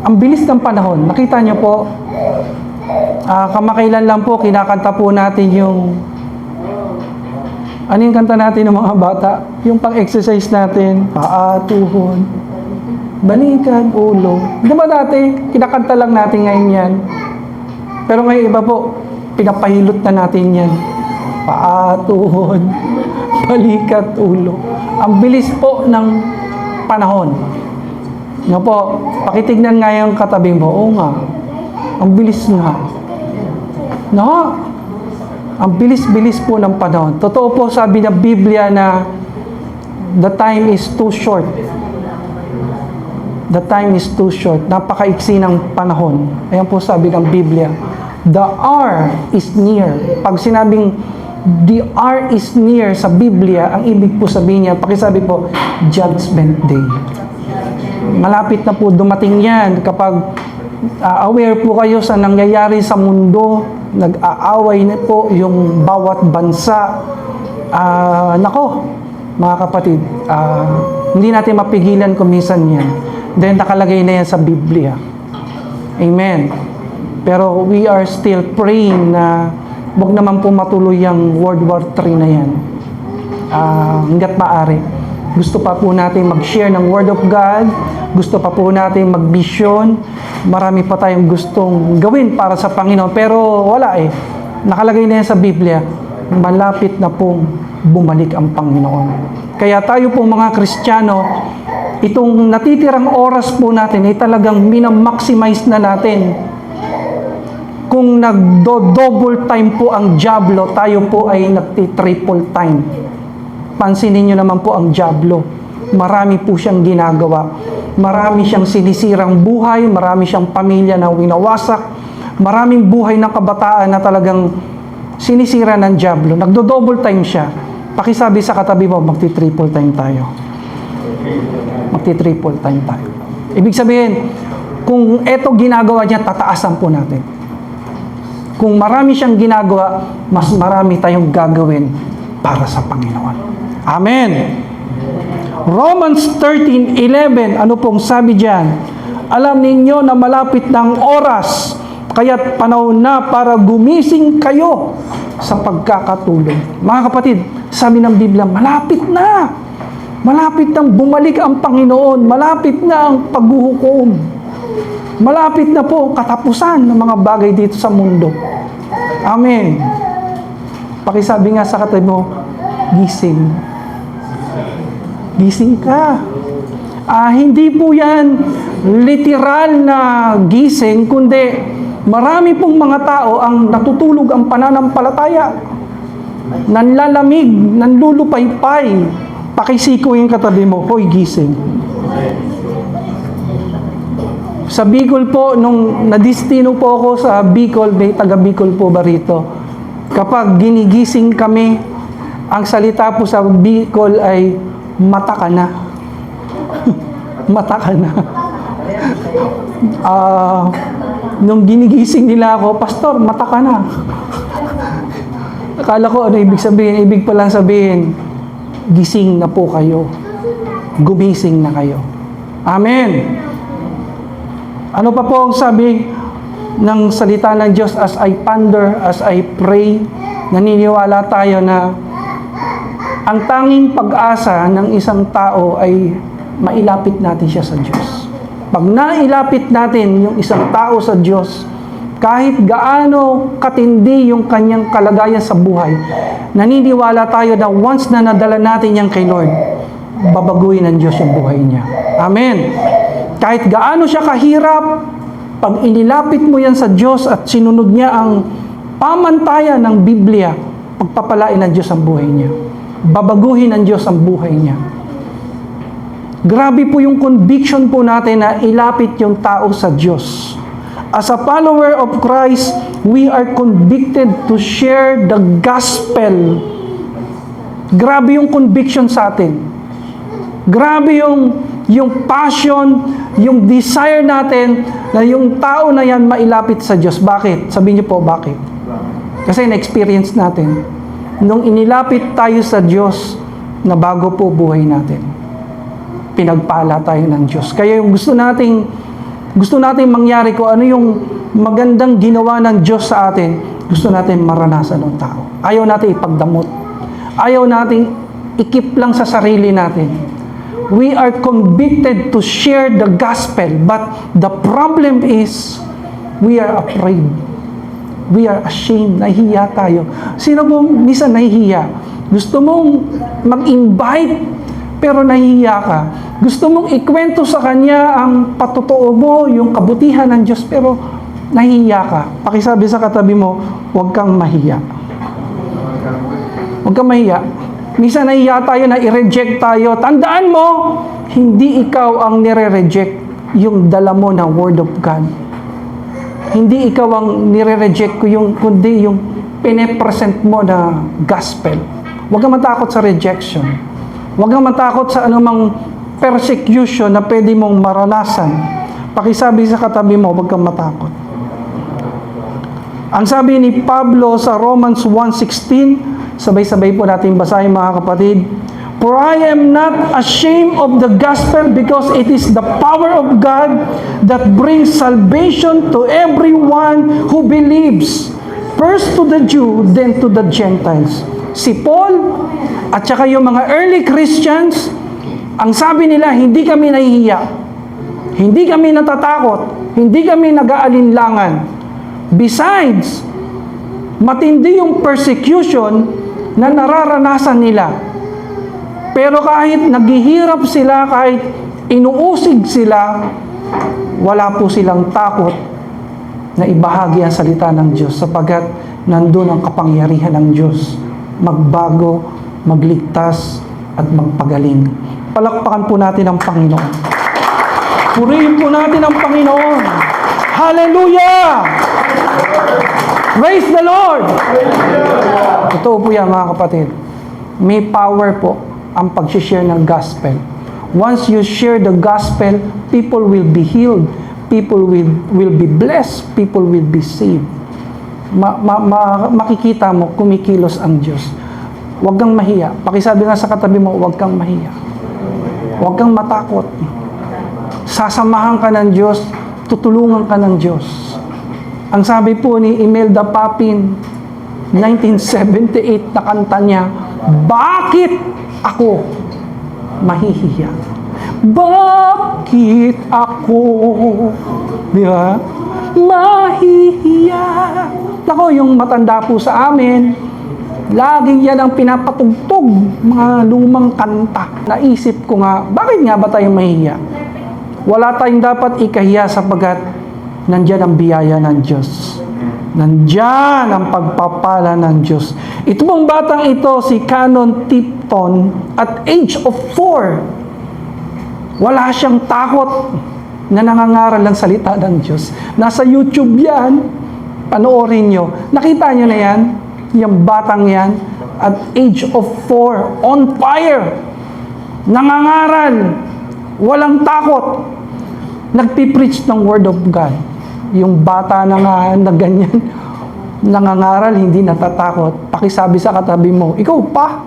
Ang bilis ng panahon. Nakita niyo po, kamakailan lang po, kinakanta po natin yung, ano yung kanta natin ng mga bata? Yung pang-exercise natin, paa, tuhod, balikan, ulo. Di ba dati, kinakanta lang natin ngayon yan. Pero ngayon iba po, pinapahilot na natin yan. Paa, tuhod, balikat, ulo. Ang bilis po ng panahon. No po, pakitignan nga yung katabi mo. Oo nga, ang bilis nga. No? Ang bilis-bilis po ng panahon. Totoo po sabi ng Biblia na the time is too short. The time is too short. Napakaiksi ng panahon. Ayan po sabi ng Biblia. The hour is near. Pag sinabing the hour is near sa Biblia, ang ibig po sabihin niya, pakisabi po, Judgment Day. Malapit na po dumating yan kapag aware po kayo sa nangyayari sa mundo, nag-aaway na po yung bawat bansa. Nako, mga kapatid, hindi natin mapigilan kung minsan yan. Then nakalagay na yan sa Biblia. Amen. Pero we are still praying na huwag naman po matuloy yung World War III na yan. Hanggat maaari. Gusto pa po natin mag-share ng Word of God. Gusto pa po natin mag-vision. Marami pa tayong gustong gawin para sa Panginoon. Pero wala eh. Nakalagay na yan sa Biblia. Malapit na pong bumalik ang Panginoon. Kaya tayo po mga Kristiyano, itong natitirang oras po natin ay talagang minamaximize na natin. Kung nagdo-double time po ang diablo, tayo po ay nagti-triple time. Pansinin nyo naman po ang diablo. Marami po siyang ginagawa. Marami siyang sinisirang buhay, marami siyang pamilya na winawasak, maraming buhay ng kabataan na talagang sinisira ng diablo. Nagdo-double time siya. Pakisabi sa katabi mo, magti-triple time tayo. Magti-triple time tayo. Ibig sabihin, kung eto ginagawa niya, tataasan po natin. Kung marami siyang ginagawa, mas marami tayong gagawin para sa Panginoon. Amen. Romans 13:11, ano pong sabi diyan? Alam ninyo na malapit na ang oras, kaya't panahon na para gumising kayo sa pagkakatulog. Mga kapatid, sabi ng Biblia, malapit na. Malapit nang bumalik ang Panginoon. Malapit na ang paghuhukom. Malapit na po ang katapusan ng mga bagay dito sa mundo. Amen. Pakisabi nga sa katabi mo, gising. Gising ka. Hindi po yan literal na gising, kundi marami pong mga tao ang natutulog ang pananampalataya. Nanlalamig, nanlulupaypay. Pakisiko yung katabi mo, hoy gising. Sa Bicol po, nung nadistino po ako sa Bicol, may taga Bicol po ba rito? Kapag ginigising kami, ang salita po sa Bicol ay mata ka na. Mata ka na. Nung ginigising nila ako, Pastor, mata ka na. Akala ko ano ibig sabihin? Ibig palang sabihin, gising na po kayo. Gumising na kayo. Amen. Ano pa po ang sabi ng salita ng Diyos? As I ponder, as I pray, naniniwala tayo na ang tanging pag-asa ng isang tao ay mailapit natin siya sa Diyos. Pag nailapit natin yung isang tao sa Diyos, kahit gaano katindi yung kanyang kalagayan sa buhay, naniniwala tayo na once na nadala natin yan kay Lord, babaguhin ng Diyos yung buhay niya. Amen. Kahit gaano siya kahirap, pag inilapit mo yan sa Diyos at sinunod niya ang pamantayan ng Biblia, pagpapalain ng Diyos ang buhay niya. Babaguhin ng Diyos ang buhay niya. Grabe po yung conviction po natin na ilapit yung tao sa Diyos. As a follower of Christ, we are convicted to share the gospel. Grabe yung conviction sa atin. Grabe yung passion, yung desire natin na yung tao na yan mailapit sa Diyos. Bakit? Sabihin niyo po, bakit? Kasi na-experience natin. Nung inilapit tayo sa Diyos, na bago po buhay natin. Pinagpala tayo ng Diyos. Kaya yung gusto nating Gusto natin mangyari kung ano yung magandang ginawa ng Diyos sa atin. Gusto natin maranasan ng tao. Ayaw natin ipagdamot. Ayaw natin ikip lang sa sarili natin. We are convicted to share the gospel, but the problem is, we are afraid. We are ashamed. Nahihiya tayo. Sino po minsan nahihiya? Gusto mong mag-invite, pero nahihiya ka. Gusto mong ikwento sa kanya ang patotoo mo, yung kabutihan ng Diyos, pero nahihiya ka. Pakisabi sa katabi mo, huwag kang mahiya. Huwag kang mahiya. Minsan nahihiya tayo na i-reject tayo. Tandaan mo, hindi ikaw ang nire-reject, yung dala mo na Word of God. Hindi ikaw ang nire-reject ko, kundi yung pine-present mo na gospel. Huwag kang matakot sa rejection. Huwag kang matakot sa anumang persecution na pwede mong maranasan. Pakisabi sa katabi mo, huwag kang matakot. Ang sabi ni Pablo sa Romans 1:16, sabay-sabay po natin basahin mga kapatid. For I am not ashamed of the gospel because it is the power of God that brings salvation to everyone who believes. First to the Jew, then to the Gentiles. Si Paul at saka yung mga early Christians, ang sabi nila, hindi kami nahihiya. Hindi kami natatakot. Hindi kami nag-aalinlangan. Besides, matindi yung persecution na nararanasan nila. Pero kahit naghihirap sila, kahit inuusig sila, wala po silang takot na ibahagi ang salita ng Diyos sapagkat nandun ang kapangyarihan ng Diyos. Magbago, magligtas, at magpagaling. Palakpakan po natin ang Panginoon. Purihin po natin ang Panginoon. Hallelujah! Praise the Lord! Totoo po yan mga kapatid. May power po ang pag-share ng gospel. Once you share the gospel, people will be healed. People will be blessed. People will be saved. Makikita mo, kumikilos ang Diyos. Huwag kang mahiya. Pakisabi nga sa katabi mo, huwag kang mahiya. Huwag kang matakot. Sasamahan ka ng Diyos, tutulungan ka ng Diyos. Ang sabi po ni Imelda Papin, 1978 na kanta niya, bakit ako mahihiya? Bakit ako, di ba? Mahihiya. Ako, yung matanda po sa amin, laging yan ang pinapatugtog, mga lumang kanta. Naisip ko nga, bakit nga ba tayo mahihiya? Wala tayong dapat ikahiya sapagkat nandyan ang biyaya ng Diyos. Nandyan ang pagpapala ng Diyos. Ito pong batang ito, si Canon Tipton, at age of 4, wala siyang takot na nangangaral ng salita ng Diyos. Nasa YouTube yan, panoorin nyo. Nakita nyo na yan? Yung batang yan, at age of 4, on fire, nangangaral, walang takot, nagpipreach ng Word of God. Yung bata na ganyan, nangangaral, hindi natatakot. Pakisabi sa katabi mo, ikaw pa?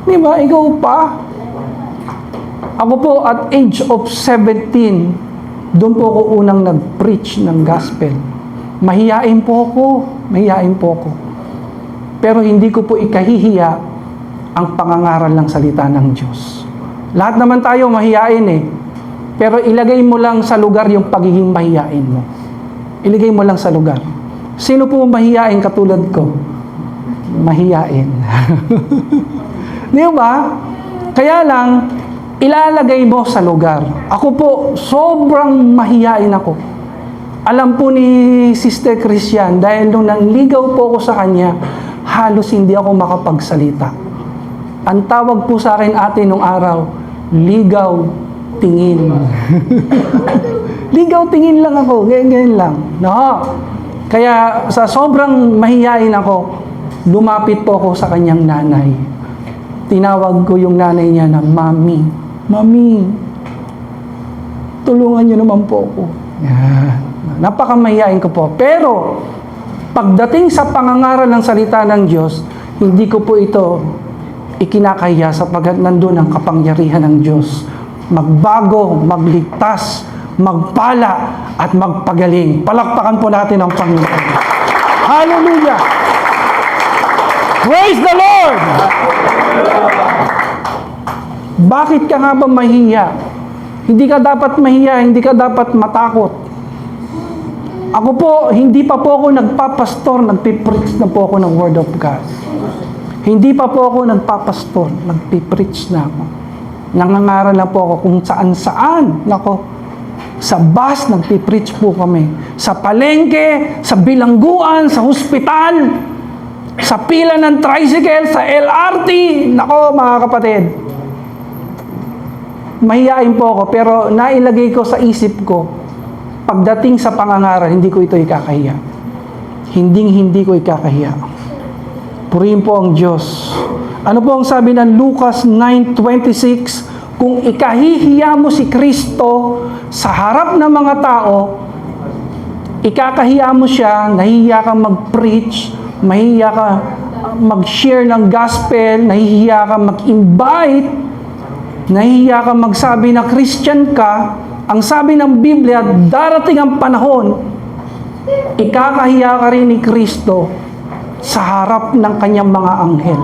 Di ba? Ikaw pa? Ako po, at age of 17, doon po ako unang nag-preach ng gospel. Mahiyain po ako. Mahiyain po ako. Pero hindi ko po ikahihiya ang pangangaral ng salita ng Diyos. Lahat naman tayo mahiyain eh. Pero ilagay mo lang sa lugar yung pagiging mahiyain mo. Ilagay mo lang sa lugar. Sino po mahiyain katulad ko? Mahiyain. Di ba? Kaya lang, ilalagay mo sa lugar. Ako po, sobrang mahiyain ako. Alam po ni Sister Christian, dahil nung nangligaw po ako sa kanya, halos hindi ako makapagsalita. Ang tawag po sa akin ate nung araw, ligaw tingin. Ligaw tingin lang ako, ganyan lang. No. Kaya sa sobrang mahiyain ako, lumapit po ako sa kanyang nanay. Tinawag ko yung nanay niya na Mami. Mami, tulungan niyo naman po ako. Yan. Napakamahiyain ko po. Pero, pagdating sa pangangaral ng salita ng Diyos, hindi ko po ito ikinakahiya sapagkat nandun ang kapangyarihan ng Diyos. Magbago, magligtas, magpala at magpagaling. Palakpakan po natin ang Panginoon. Hallelujah! Praise the Lord! Bakit ka nga ba mahiya? Hindi ka dapat mahiya, hindi ka dapat matakot. Ako po, hindi pa po ako nagpapastor, nagpipreach na po ako ng Word of God. Hindi pa po ako nagpapastor, nagpipreach na ako. Nangangaral na po ako kung saan-saan. Nako, sa bus, nagpipreach po kami. Sa palengke, sa bilangguan, sa hospital, sa pila ng tricycle, sa LRT. Nako, mga kapatid. Mahihain po ako, pero nailagay ko sa isip ko, pagdating sa pangangaral, hindi ko ito ikakahiya. Hindi ko ikakahiya. Purihin po ang Diyos. Ano po ang sabi ng Lucas 9:26? Kung ikahihiya mo si Kristo sa harap ng mga tao, ikakahiya mo siya, nahihiya kang mag-preach, mahihiya ka mag-share ng gospel, nahihiya ka mag-invite, nahihiya ka magsabi na Christian ka. Ang sabi ng Biblia, darating ang panahon, ikakahiya ka rin ni Kristo sa harap ng kanyang mga anghel.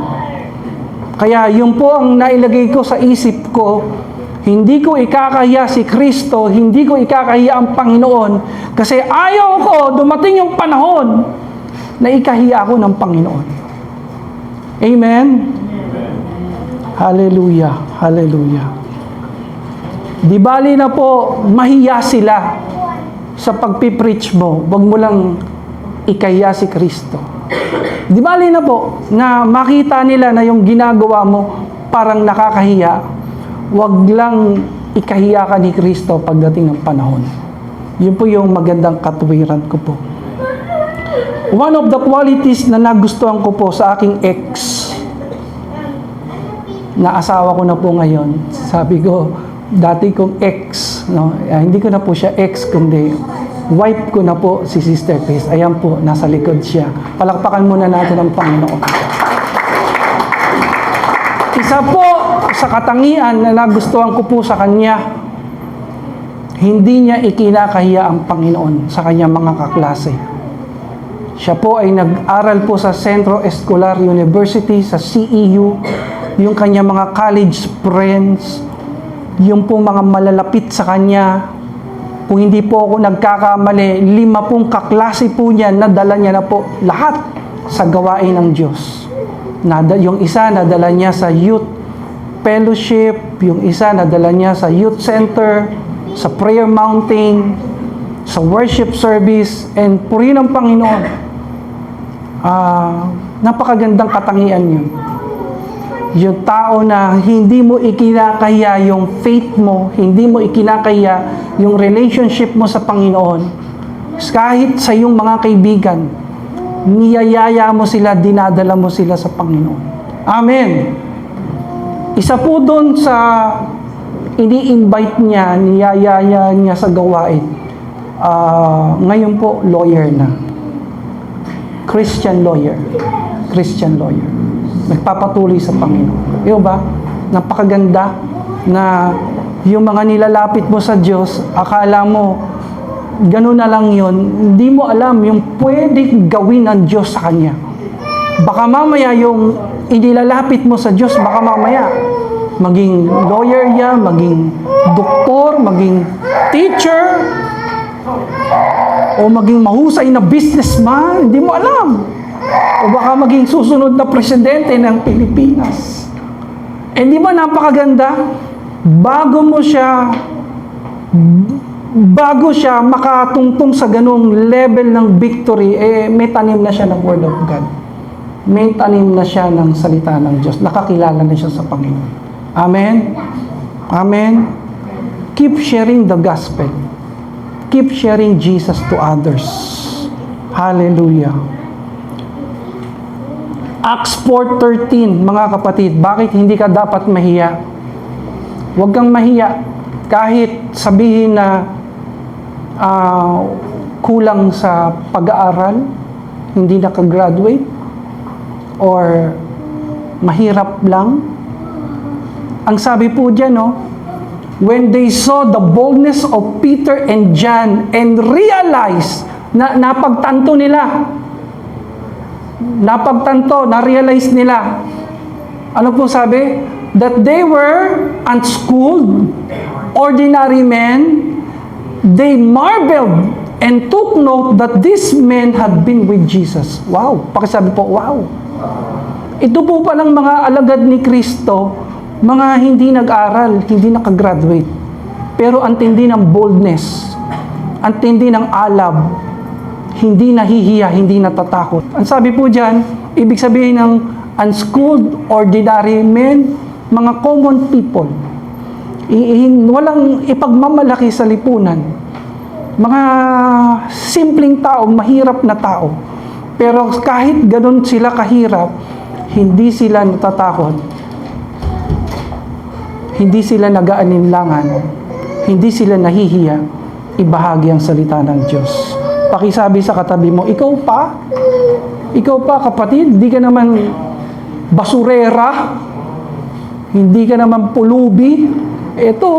Kaya yun po ang nailagay ko sa isip ko, hindi ko ikakahiya si Kristo, hindi ko ikakahiya ang Panginoon, kasi ayaw ko dumating yung panahon na ikahiya ako ng Panginoon. Amen? Hallelujah, hallelujah. Di bali na po, mahiya sila sa pagpipreach mo. Huwag mo lang ikahiya si Kristo. Di bali na po, na makita nila na yung ginagawa mo parang nakakahiya. Huwag lang ikahiya ka ni Kristo pagdating ng panahon. Yun po yung magandang katwiran ko po. One of the qualities na nagustuhan ko po sa aking ex, na asawa ko na po ngayon, sabi ko, dati kong ex, no? Hindi ko na po siya ex, kundi wife ko na po si Sister Chris. Ayan po, nasa likod siya. Palakpakan muna natin ang Panginoon. Isa po sa katangian na nagustuhan ko po sa kanya, hindi niya ikinakahiya ang Panginoon sa kanyang mga kaklase. Siya po ay nag-aral po sa Centro Escolar University, sa CEU, yung kanyang mga college friends, yung po mga malalapit sa kanya. Kung hindi po ako nagkakamali, 5 pong kaklase po niya, nadala niya na po lahat sa gawain ng Diyos. Yung isa, nadala niya sa youth fellowship, yung isa, nadala niya sa youth center, sa prayer mountain, sa worship service, and purihin ang Panginoon. Napakagandang katangian yun. Yung tao na hindi mo ikinakahiya yung faith mo, hindi mo ikinakahiya yung relationship mo sa Panginoon, kahit sa iyong mga kaibigan, niyayaya mo sila, dinadala mo sila sa Panginoon. Amen. Isa po doon sa ini-invite niya, niyayaya niya sa gawain, ngayon po, lawyer na. Christian lawyer. Nagpapatuloy sa Panginoon. Di ba? Napakaganda na yung mga nilalapit mo sa Diyos, akala mo, gano'n na lang yun, hindi mo alam yung pwedeng gawin ng Diyos sa Kanya. Baka mamaya yung inilalapit mo sa Diyos, baka mamaya, maging lawyer yan, maging doktor, maging teacher, o maging mahusay na businessman, hindi mo alam. O baka maging susunod na presidente ng Pilipinas. Eh di ba napakaganda? Bago siya makatungtong sa ganung level ng victory, may tanim na siya ng Word of God. May tanim na siya ng salita ng Diyos. Nakakilala na siya sa Panginoon. Amen? Amen? Keep sharing the gospel. Keep sharing Jesus to others. Hallelujah. Acts 4:13, mga kapatid, bakit hindi ka dapat mahiya? Huwag kang mahiya. Kahit sabihin na kulang sa pag-aaral, hindi nakagraduate, or mahirap lang. Ang sabi po dyan, when they saw the boldness of Peter and John and realized na na-realize nila. Ano po sabi? That they were unschooled, ordinary men. They marveled and took note that these men had been with Jesus. Wow! Pakisabi po, wow! Ito po palang mga alagad ni Kristo, mga hindi nag-aral, hindi nakagraduate. Pero ang tindi ng boldness, ang tindi ng alab, hindi nahihiya, hindi natatakot. Ang sabi po dyan, ibig sabihin ng unschooled, ordinary men, mga common people. Walang ipagmamalaki sa lipunan. Mga simpleng tao, mahirap na tao. Pero kahit ganun sila kahirap, hindi sila natatakot. Hindi sila nag-aalinlangan. Hindi sila nahihiya. Ibahagi ang salita ng Diyos. Pakisabi sa katabi mo, ikaw pa? Ikaw pa, kapatid? Hindi ka naman basurera? Hindi ka naman pulubi? Ito,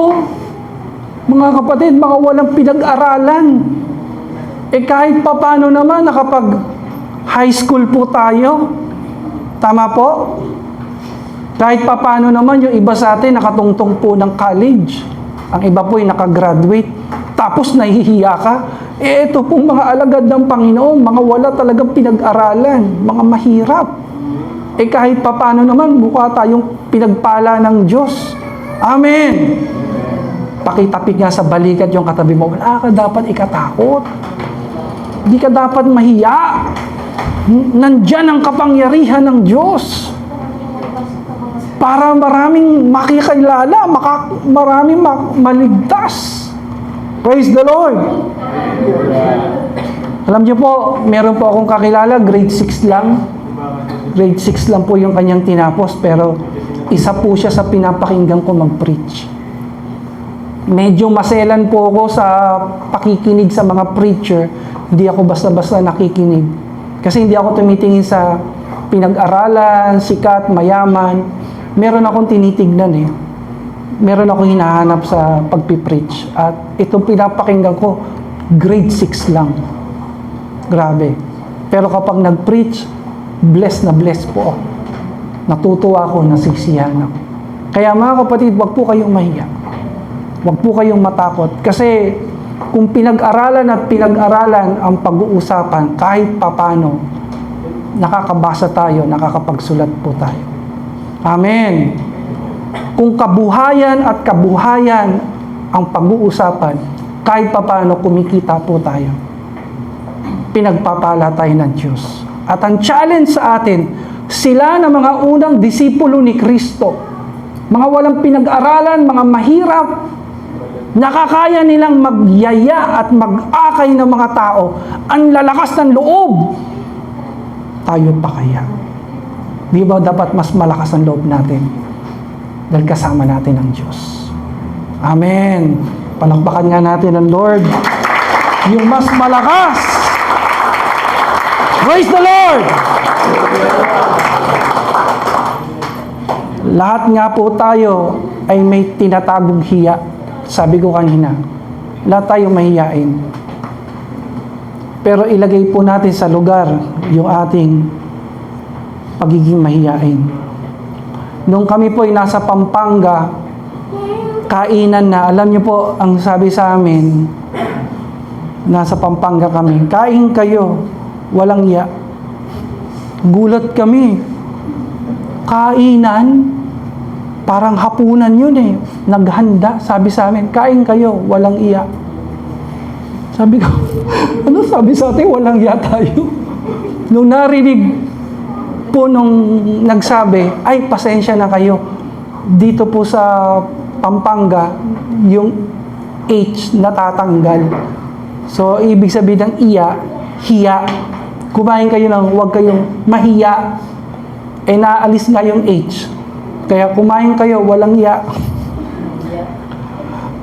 mga kapatid, mga walang pinag-aralan. Kahit papano naman, nakapag high school po tayo. Tama po? Kahit papano naman, yung iba sa atin nakatungtong po ng college. Ang iba po ay nakagraduate. Tapos nahihiya ka. Ito pong mga alagad ng Panginoon, mga wala talagang pinag-aralan, mga mahirap. Kahit papano naman, mukha tayong pinagpala ng Diyos. Amen! Pakitapik nga sa balikat yung katabi mo, wala ka dapat ikatakot. Hindi ka dapat mahiya. Nandyan ang kapangyarihan ng Diyos. Para maraming makikilala, maraming maligtas. Praise the Lord! Alam niyo po, meron po akong kakilala, grade 6 lang. Grade 6 lang po yung kanyang tinapos, pero isa po siya sa pinapakinggan ko mag-preach. Medyo maselan po ako sa pakikinig sa mga preacher. Hindi ako basta-basta nakikinig. Kasi hindi ako tumitingin sa pinag-aralan, sikat, mayaman. Meron akong tinitignan eh. Meron akong hinahanap sa pagpipreach. At itong pinapakinggan ko, grade 6 lang. Grabe. Pero kapag nag-preach, blessed na blessed po ako. Natutuwa ako, nasisiyahan ako. Kaya mga kapatid, wag po kayong mahiya. Wag po kayong matakot. Kasi kung pinag-aralan at pinag-aralan ang pag-uusapan, kahit papano, nakakabasa tayo, nakakapagsulat po tayo. Amen. Kung kabuhayan at kabuhayan ang pag-uusapan, kahit papano kumikita po tayo. Pinagpapala tayo ng Diyos. At ang challenge sa atin, sila na mga unang disipulo ni Kristo, mga walang pinag-aralan, mga mahirap, nakakaya nilang magyaya at mag-akay ng mga tao, ang lalakas ng loob. Tayo pa kaya? Di ba dapat mas malakas ang loob natin? Dahil kasama natin ang Diyos. Amen. Palakpakan nga natin ang Lord. Yung mas malakas. Praise the Lord! Lahat nga po tayo ay may tinatagong hiya. Sabi ko kanina, lahat tayo mahiyain. Pero ilagay po natin sa lugar yung ating pagiging mahiyain. Nung kami po ay nasa Pampanga, kainan na, alam niyo po, ang sabi sa amin, nasa Pampanga kami, kain kayo, walang iya. Gulat kami. Kainan, parang hapunan yun eh. Naghanda, sabi sa amin, kain kayo, walang iya. Sabi ko, ano sabi sa atin, walang iya tayo? Nung narinig po nung nagsabi, ay pasensya na kayo. Dito po sa Pampanga, yung H natatanggal. So, ibig sabihin ng iya, hiya. Kumain kayo ng huwag kayong mahiya. Naalis nga yung H. Kaya kumain kayo, walang iya.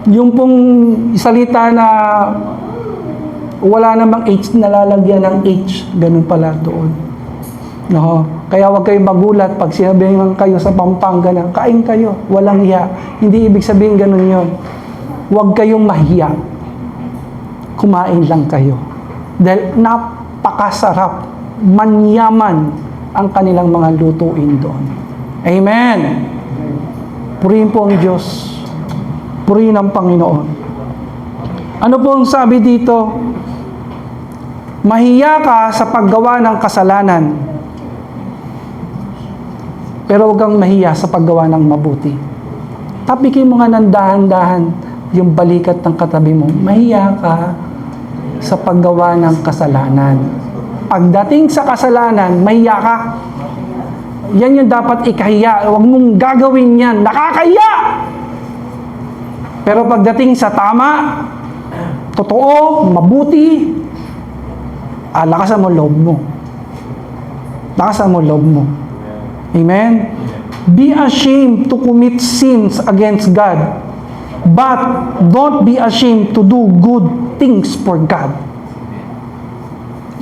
Yung pong salita na wala namang H, nalalagyan ng H. Ganun pala doon. No? Kaya huwag kayong magulat pag sinabihan kayo sa Pampanga na, kain kayo, walang hiya. Hindi ibig sabihin ganun yon. Huwag kayong mahiya. Kumain lang kayo. Dahil napakasarap, manyaman ang kanilang mga lutuin doon. Amen! Purihin po ang Diyos. Purihin ang Panginoon. Ano po ang sabi dito? Mahiya ka sa paggawa ng kasalanan. Pero huwag kang mahiya sa paggawa ng mabuti. Tapikin mo nga ng dahan-dahan yung balikat ng katabi mo. Mahiya ka sa paggawa ng kasalanan. Pagdating sa kasalanan, mahiya ka. Yan yung dapat ikahiya. Huwag mong gagawin yan. Nakakahiya! Pero pagdating sa tama, totoo, mabuti, lakasan mo loob mo. Lakasan mo loob mo. Amen? Be ashamed to commit sins against God, but don't be ashamed to do good things for God.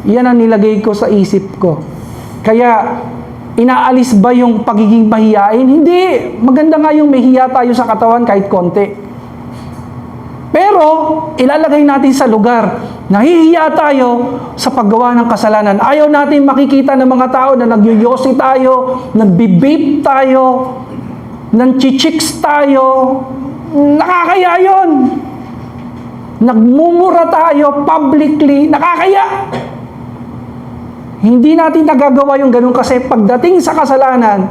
Yan ang nilagay ko sa isip ko. Kaya, inaalis ba yung pagiging mahiyain? Hindi. Maganda nga yung mahiya tayo sa katawan kahit konti. Pero, ilalagay natin sa lugar. Nahihiya tayo sa paggawa ng kasalanan. Ayaw natin makikita ng mga tao na nagyoyosi tayo, nagbibape tayo, nanchichicks tayo. Nakakaya yun. Nagmumura tayo publicly. Nakakaya. Hindi natin nagagawa yung ganun kasi pagdating sa kasalanan,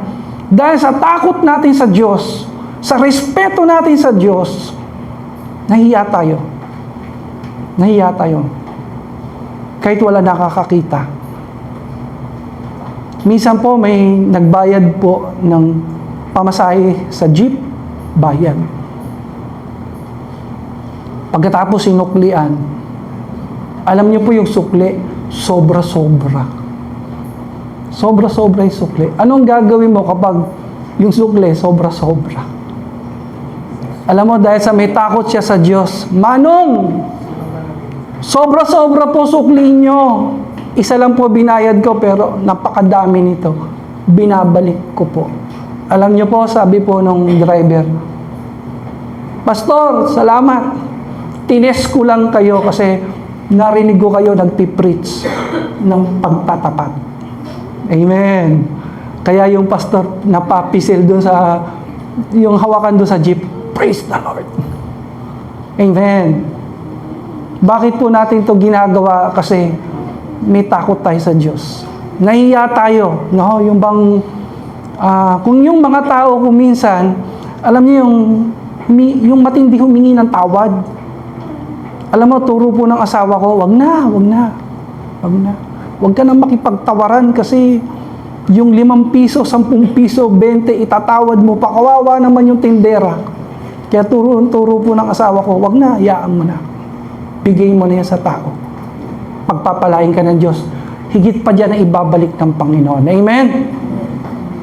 dahil sa takot natin sa Diyos, sa respeto natin sa Diyos, nahiya tayo. Nahiya tayo. Kahit wala nakakakita. Minsan po may nagbayad po ng pamasahe sa jeep, bayad. Pagkatapos sinuklian, alam niyo po yung sukli, sobra-sobra. Sobra-sobra yung sukli. Anong gagawin mo kapag yung sukli, sobra-sobra? Alam mo, dahil sa may takot siya sa Diyos, Manong, sobra-sobra po sukli nyo. Isa lang po binayad ko, pero napakadami nito. Binabalik ko po. Alam niyo po, sabi po nung driver, Pastor, salamat. Tines ko lang kayo kasi narinig ko kayo nagpipreach ng pagtatapat. Amen. Kaya yung pastor napapisil doon sa, yung hawakan doon sa jeep, praise the Lord. Amen. Bakit po natin to ginagawa? Kasi may takot tayo sa Diyos. Nahiya tayo. No? Yung bang, kung yung mga tao kung minsan, alam niyo yung matindi humingi ng tawad. Alam mo, turo po ng asawa ko, wag na. Wag ka na makipagtawaran kasi yung 5 piso, 10 piso, 20, itatawad mo pa. Kawawa naman yung tindera. Kaya turo po ng asawa ko, wag na, hayaan mo na. Bigay mo na yan sa tao. Pagpapalain ka ng Diyos. Higit pa dyan na ibabalik ng Panginoon. Amen?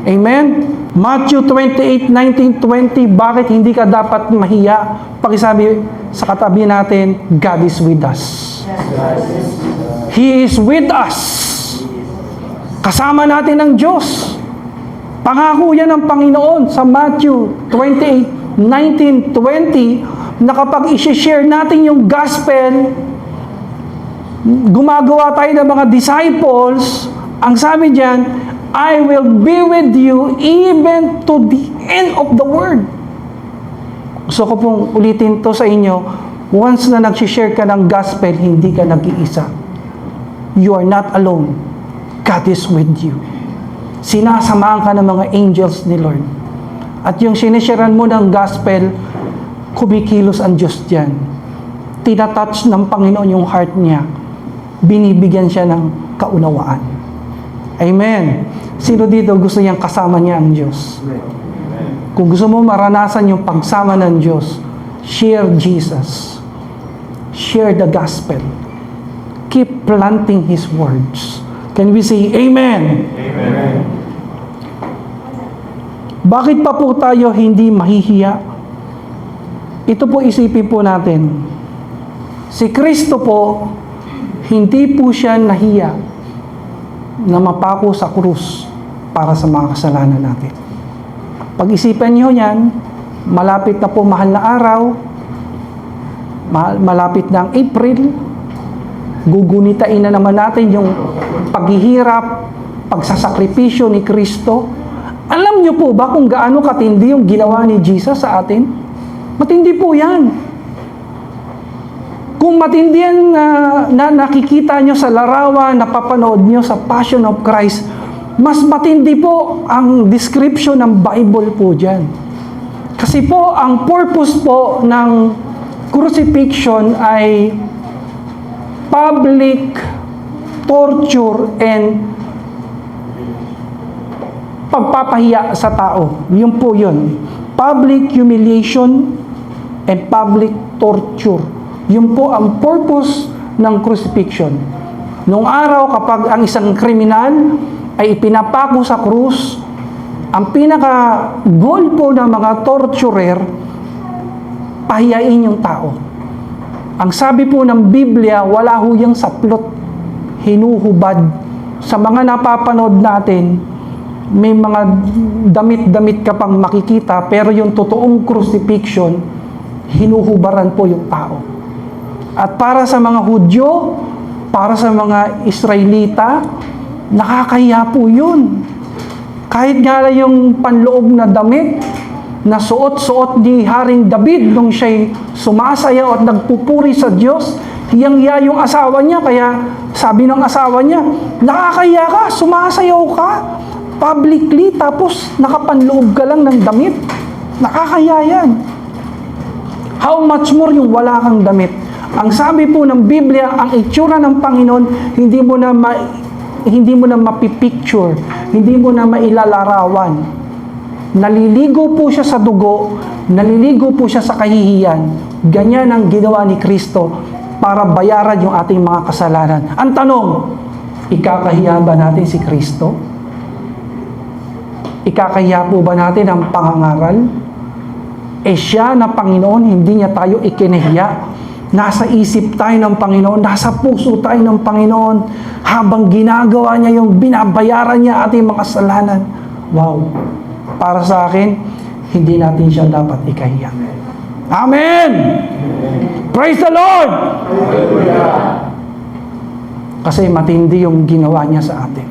Amen? Matthew 28:19-20, bakit hindi ka dapat mahiya? Pakisabi sa katabi natin, God is with us. He is with us. Kasama natin ang Diyos. Pangako yan ng Panginoon sa Matthew 28:19-20, na kapag i-share natin yung gospel, gumagawa tayo ng mga disciples, ang sabi diyan, I will be with you even to the end of the world. Gusto ko pong ulitin to sa inyo, once na nag-share ka ng gospel, hindi ka nag-iisa. You are not alone. God is with you. Sinasamahan ka ng mga angels ni Lord. At yung sinisharean mo ng gospel, kumikilos ang Diyos diyan. Tinatouch ng Panginoon yung heart niya. Binibigyan siya ng kaunawaan. Amen. Sino dito gusto niyang kasama niya ang Diyos? Kung gusto mo maranasan yung pagsama ng Diyos, share Jesus. Share the gospel. Keep planting His words. Can we say Amen? Amen. Bakit pa po tayo hindi mahihiya? Ito po isipin po natin. Si Kristo po, hindi po siya nahiya. na mapako sa krus para sa mga kasalanan natin. Pag-isipan niyo yan, malapit na po mahal na araw, malapit na ang April, gugunitain na naman natin yung paghihirap, pagsasakripisyo ni Kristo. Alam niyo po ba kung gaano katindi yung ginawa ni Jesus sa atin? Matindi po yan. Kung matindi yan na nakikita nyo sa larawan, napapanood nyo sa Passion of Christ, mas matindi po ang description ng Bible po dyan. Kasi po, ang purpose po ng crucifixion ay public torture and pagpapahiya sa tao. Yun po yun. Public humiliation and public torture. Yun po ang purpose ng crucifixion. Noong araw, kapag ang isang kriminal ay ipinapako sa krus, ang pinaka-goal po ng mga torturer, pahiyain yung tao. Ang sabi po ng Biblia, wala ho yung saplot, hinuhubad. Sa mga napapanood natin, may mga damit-damit ka pang makikita, pero yung totoong crucifixion, hinuhubaran po yung tao. At para sa mga Hudyo, para sa mga Israelita, nakakahiya po yun. Kahit nga lang yung panloob na damit na suot-suot ni Haring David nung siya'y sumasayaw at nagpupuri sa Diyos, hiyang-hiya yung asawa niya, kaya sabi ng asawa niya, nakakahiya ka, sumasayaw ka, publicly, tapos nakapanloob ka lang ng damit. Nakakahiya yan. How much more yung wala kang damit? Ang sabi po ng Biblia, ang itsura ng Panginoon, hindi mo na mapipicture, hindi mo na mailalarawan. Naliligo po siya sa dugo, naliligo po siya sa kahihiyan. Ganyan ang ginawa ni Kristo para bayaran yung ating mga kasalanan. Ang tanong, ikakahiya ba natin si Kristo? Ikakahiya po ba natin ang pangangaral? Siya na Panginoon, hindi niya tayo ikinahiya. Nasa isip tayo ng Panginoon, nasa puso tayo ng Panginoon, habang ginagawa niya yung binabayaran niya ating mga kasalanan. Wow! Para sa akin, hindi natin siya dapat ikahiya. Amen! Praise the Lord! Kasi matindi yung ginawa niya sa atin.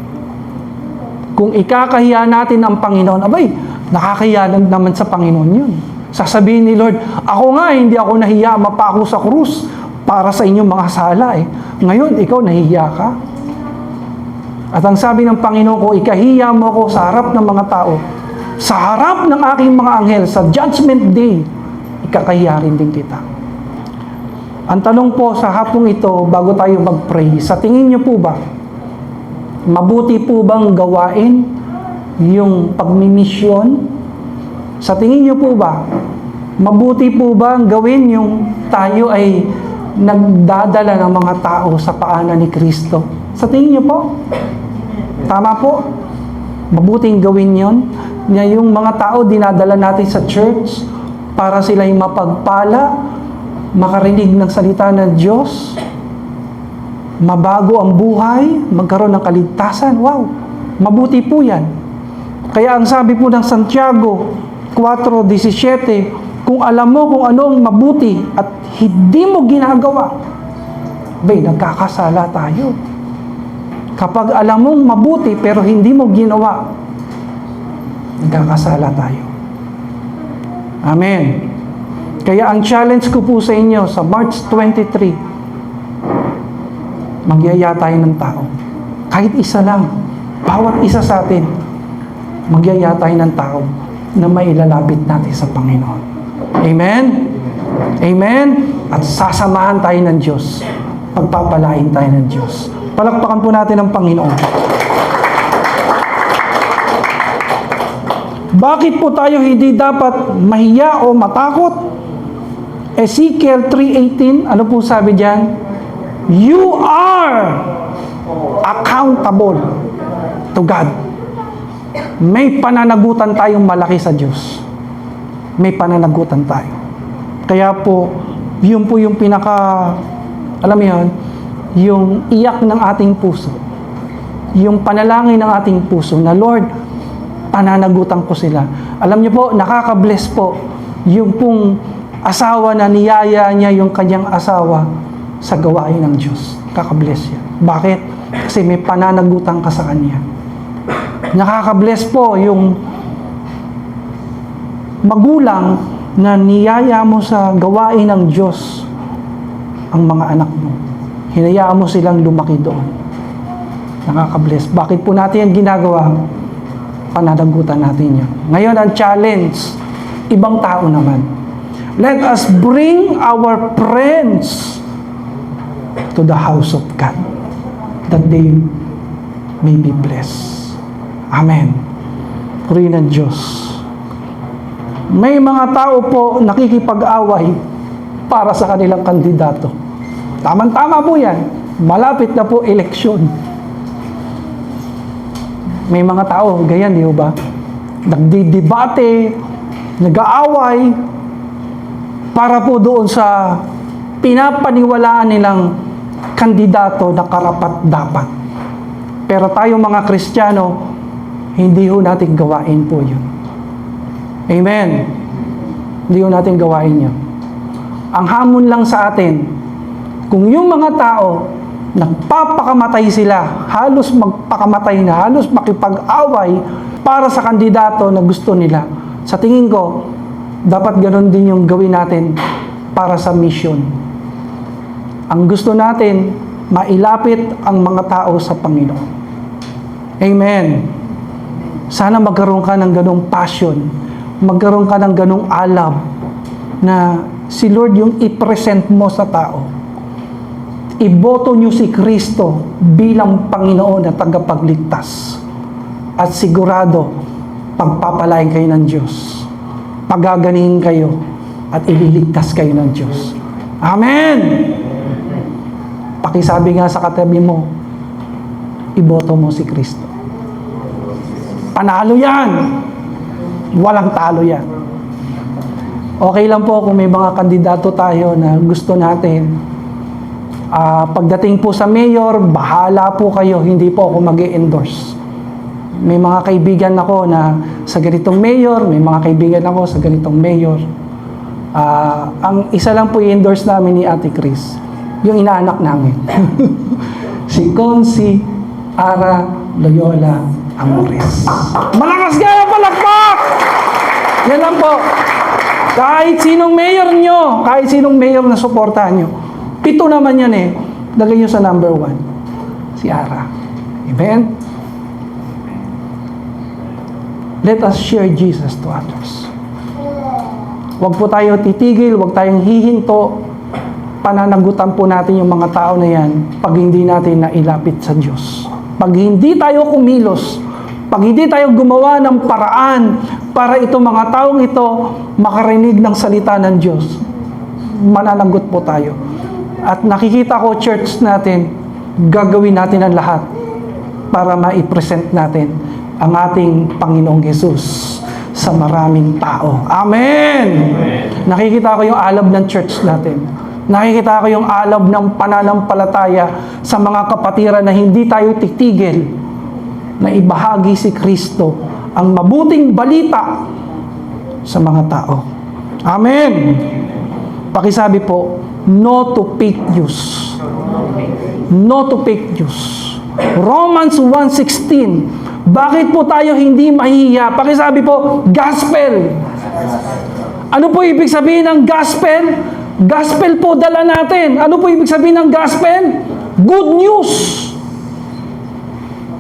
Kung ikakahiya natin ang Panginoon, abay, nakakahiya naman sa Panginoon yun. Sasabihin ni Lord, ako nga, hindi ako nahiya mapako sa krus para sa inyong mga sala eh. Ngayon, ikaw nahiya ka. At ang sabi ng Panginoon ko, ikahiya mo ako sa harap ng mga tao, sa harap ng aking mga anghel, sa judgment day, ikakahiya rin din kita. Ang tanong po sa hapong ito, bago tayo mag-pray, sa tingin niyo po ba, mabuti po bang gawain yung pagmimisyon? Sa tingin niyo po ba, mabuti po ba ang gawin yung tayo ay nagdadala ng mga tao sa paanan ni Kristo? Sa tingin niyo po? Tama po? Mabuting gawin yon na yung mga tao dinadala natin sa church para sila'y mapagpala, makarinig ng salita ng Diyos, mabago ang buhay, magkaroon ng kaligtasan. Wow! Mabuti po yan. Kaya ang sabi po ng Santiago 4:17, kung alam mo kung ano ang mabuti at hindi mo ginagawa, nagkakasala tayo. Kapag alam mong mabuti pero hindi mo ginawa, nagkakasala tayo. Amen. Kaya ang challenge ko po sa inyo sa March 23, magyaya tayo ng tao. Kahit isa lang, bawat isa sa atin, magyaya tayo ng tao na mailalapit natin sa Panginoon. Amen? Amen? At sasamahan tayo ng Diyos. Pagpapalain tayo ng Diyos. Palakpakan po natin ang Panginoon. Bakit po tayo hindi dapat mahiya o matakot? Ezekiel 3:18, ano po sabi diyan? You are accountable to God. May pananagutan tayong malaki sa Diyos. May pananagutan tayo. Kaya po, yun po yung alam mo yun, yung iyak ng ating puso. yung panalangin ng ating puso na, Lord, pananagutan ko sila. Alam niyo po, nakaka-bless po yung pong asawa na niyaya niya yung kanyang asawa sa gawain ng Diyos. Nakaka-bless yan. Bakit? Kasi may pananagutan ka sa kanya. Nakaka-bless po yung magulang na niyaya mo sa gawain ng Diyos ang mga anak mo. Hinayaan mo silang lumaki doon. Nakaka-bless. Bakit po natin yan ginagawa? Pananagutan natin yan. Ngayon, ang challenge, ibang tao naman. Let us bring our friends to the house of God, that they may be blessed. Amen. Purihin ng Diyos. May mga tao po nakikipag-away para sa kanilang kandidato. Tama-tama po yan. Malapit na po eleksyon. May mga tao, ganyan, di ba? Nagdidebate, nag-aaway, para po doon sa pinapaniwalaan nilang kandidato na karapat-dapat. Pero tayo mga Kristiyano, hindi ho natin gawain po yun. Amen. Hindi ho natin gawain yun. Ang hamon lang sa atin, kung yung mga tao, nagpapakamatay sila, halos magpakamatay na, halos makipag-away para sa kandidato na gusto nila. Sa tingin ko, dapat ganoon din yung gawin natin para sa mission. Ang gusto natin, mailapit ang mga tao sa Panginoon. Amen. Sana magkaroon ka ng ganong passion, magkaroon ka ng ganong alab na si Lord yung i-present mo sa tao. Iboto niyo si Kristo bilang Panginoon at tagapagligtas. At sigurado, pagpapalain kayo ng Diyos. Pagaganihin kayo at ililigtas kayo ng Diyos. Amen! Pakisabi nga sa katabi mo, iboto mo si Kristo. Panalo yan! Walang talo yan. Okay lang po kung may mga kandidato tayo na gusto natin. Pagdating po sa mayor, bahala po kayo, hindi po ako mag-i-endorse. May mga kaibigan ako na sa ganitong mayor, may mga kaibigan ako sa ganitong mayor. Ang isa lang po i-endorse namin ni Ate Chris, yung inaanak namin. Si Consi Ara Loyola Amores. Malakas kaya palakpak! Yan lang po. Kahit sinong mayor nyo, kahit sinong mayor na suportahan nyo, 7 naman yan eh. Lagay nyo sa number 1. Si Ara. Amen? Let us share Jesus to others. Huwag po tayo titigil, huwag tayong hihinto. Pananagutan po natin yung mga tao na yan pag hindi natin nailapit sa Diyos. Pag hindi tayo kumilos, pag hindi tayo gumawa ng paraan para itong mga taong ito makarinig ng salita ng Diyos, mananagot po tayo. At nakikita ko, church natin, gagawin natin ang lahat para maipresent natin ang ating Panginoong Hesus sa maraming tao. Amen! Nakikita ko yung alab ng church natin. Nakikita ko yung alab ng pananampalataya sa mga kapatiran na hindi tayo titigil na ibahagi si Kristo ang mabuting balita sa mga tao. Amen! Pakisabi po, no to fake news. No to fake news. Romans 1:16. Bakit po tayo hindi mahihiya? Pakisabi po, gospel. Ano po ibig sabihin ng gospel? Gospel po dala natin. Ano po ibig sabihin ng gospel? Good news.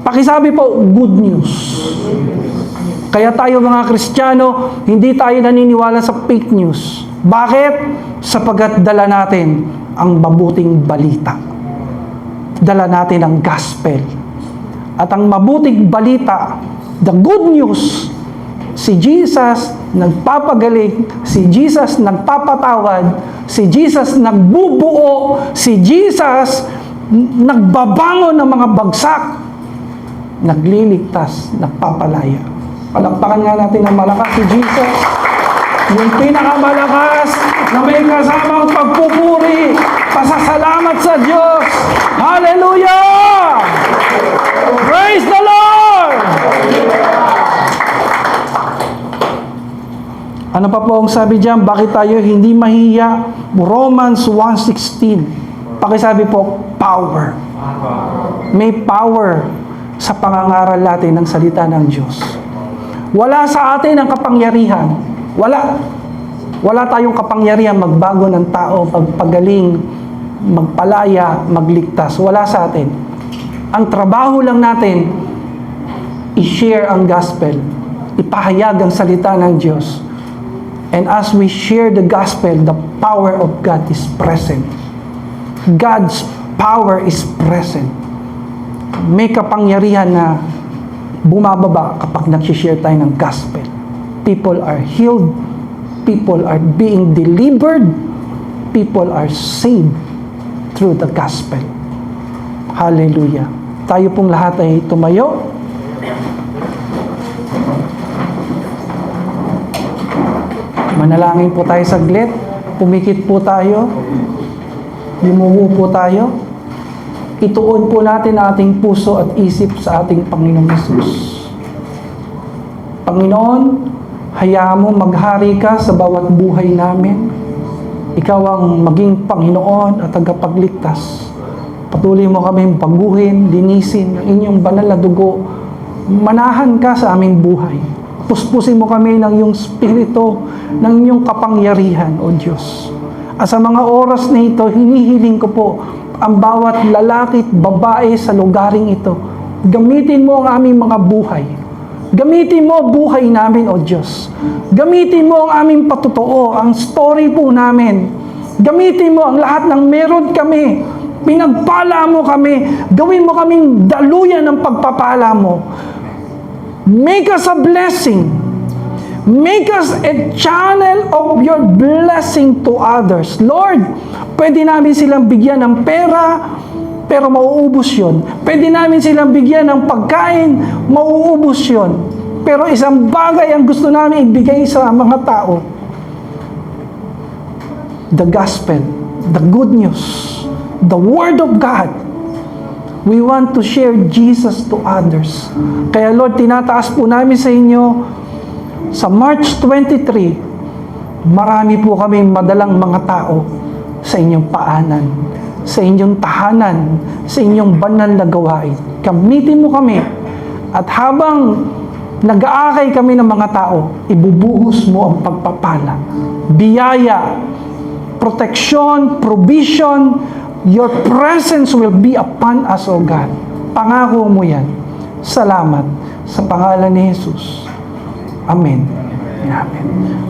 Pakisabi po, good news. Kaya tayo mga Kristiyano, hindi tayo naniniwala sa fake news. Bakit? Sapagkat dala natin ang mabuting balita. Dala natin ang gospel. At ang mabuting balita, the good news, si Jesus nagpapagaling, si Jesus nagpapatawad, si Jesus nagbubuo, si Jesus nagbabangon ng mga bagsak, nagliligtas, nagpapalaya. Palakpakan nga natin ng malakas si Jesus, yung pinakamalakas na may kasamang pagpupuri, pasasalamat sa Diyos. Hallelujah! Praise Ano pa po ang sabi diyan? Bakit tayo hindi mahiya? Romans 1:16. Pakisabi po, power. May power sa pangangaral natin ng salita ng Diyos. Wala sa atin ang kapangyarihan. Wala tayong kapangyarihan magbago ng tao, magpagaling, magpalaya, magligtas. Wala sa atin. Ang trabaho lang natin, i-share ang gospel. Ipahayag ang salita ng Diyos. And as we share the gospel, the power of God is present. God's power is present. May kapangyarihan na bumababa kapag nag-share tayo ng gospel. People are healed. People are being delivered. People are saved through the gospel. Hallelujah. Tayo pong lahat ay tumayo. Manalangin po tayo saglit. Pumikit po tayo. Yumuko po tayo. Ituon po natin ang ating puso at isip sa ating Panginoong Hesus. Panginoon, hayaan mo maghari ka sa bawat buhay namin. Ikaw ang maging Panginoon at tagapagligtas. Patuloy mo kaming baguhin, linisin ng inyong banal na dugo. Manahan ka sa aming buhay. Puspusin mo kami ng iyong spirito, ng iyong kapangyarihan, O Diyos. At sa mga oras na ito, hinihiling ko po ang bawat lalaki at babae sa lugaring ito. Gamitin mo ang aming mga buhay. Gamitin mo buhay namin, O Diyos. Gamitin mo ang aming patutuo, ang story po namin. Gamitin mo ang lahat ng meron kami. Pinagpala mo kami. Gawin mo kaming daluyan ng pagpapala mo. Make us a blessing. Make us a channel of your blessing to others. Lord, pwede namin silang bigyan ng pera, pero mauubos yun. Pwede namin silang bigyan ng pagkain, mauubos yun. Pero isang bagay ang gusto namin ibigay sa mga tao. The gospel, the good news, the word of God. We want to share Jesus to others. Kaya Lord, tinataas po namin sa inyo, sa March 23, marami po kaming madalang mga tao sa inyong paanan, sa inyong tahanan, sa inyong banal na gawain. Gamitin mo kami. At habang nag-aakay kami ng mga tao, ibubuhos mo ang pagpapala, biyaya, protection, provision. Your presence will be upon us, O God. Pangako mo yan. Salamat sa pangalan ni Jesus. Amen. Amen.